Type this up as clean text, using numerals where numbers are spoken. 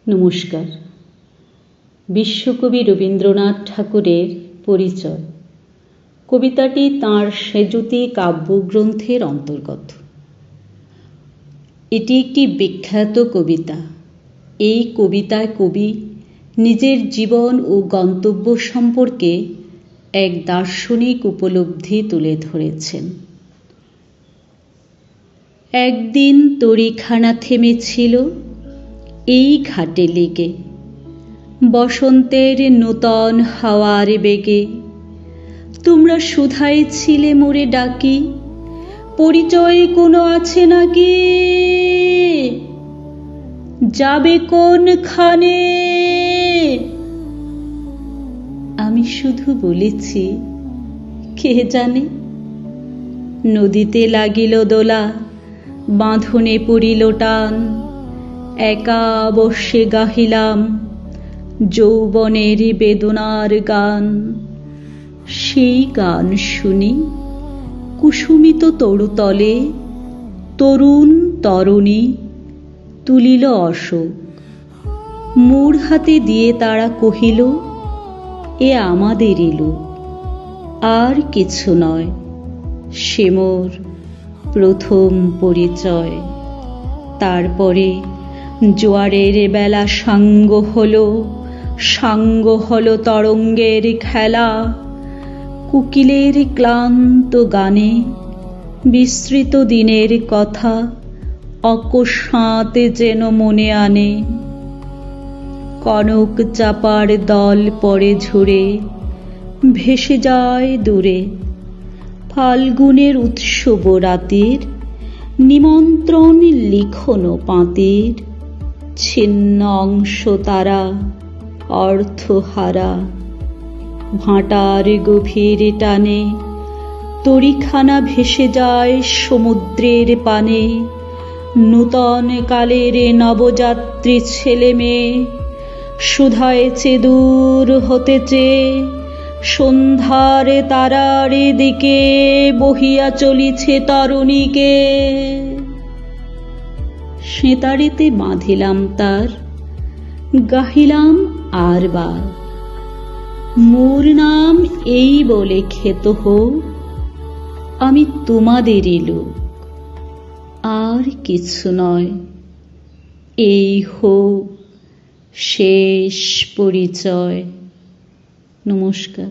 নমস্কার। বিশ্বকবি রবীন্দ্রনাথ ঠাকুরের পরিচয় কবিতাটি তাঁর সেঁজুতি কাব্যগ্রন্থের অন্তর্গত। এটি একটি বিখ্যাত কবিতা। এই কবিতায় কবি নিজের জীবন ও গন্তব্য সম্পর্কে এক দার্শনিক উপলব্ধি তুলে ধরেছেন। একদিন তরীখানা থেমেছিল এই ঘাটে লেগে, বসন্তের নূতন হাওয়ার বেগে। তোমরা শুধাই ছিলে মোরে ডাকি, পরিচয় কোনো আছে নাকি? যাবে কোনখানে? আমি শুধু বলেছি, কে জানে। নদীতে লাগিল দোলা, বাঁধনে পড়িল টান। একা বসে গাহিলাম যৌবনের বেদনার গান। সেই গান শুনি কুসুমিত তরুতলে তরুণ তরুণী তুলিল অশোক। মূঢ় হাতে দিয়ে তারা কহিল, এ আমাদেরই লোক। আর কিছু নয়, সে মোর প্রথম পরিচয়। তারপরে জোয়ারের বেলা সাঙ্গ হলো তরঙ্গের খেলা। কোকিলের ক্লান্ত গানে বিস্মৃত দিনের কথা অকস্মাৎ যেন মনে আনে। কনক চাপার দল পরে ঝরে ভেসে যায় দূরে। ফাল্গুনের উৎসব রাতের নিমন্ত্রণ লিখনো পাঁতের। ছিন্ন অংশ তারা অর্থহারা। ভাঁটার গভীর টানে তরীখানা ভেসে যায় সমুদ্রের পানে। নূতন কালের নবযাত্রী ছেলে মেয়ে শুধায়েছে দূর হতেছে। সন্ধ্যার তারার দিকে বহিয়া চলিছে তরুণীকে। সেতারেতে বাঁধিলাম তার, গাহিলাম আর বার। মোর নাম এই বলে খেত হোক, আমি তোমাদেরই লোক। আর কিছু নয়, এই হোক শেষ পরিচয়। নমস্কার।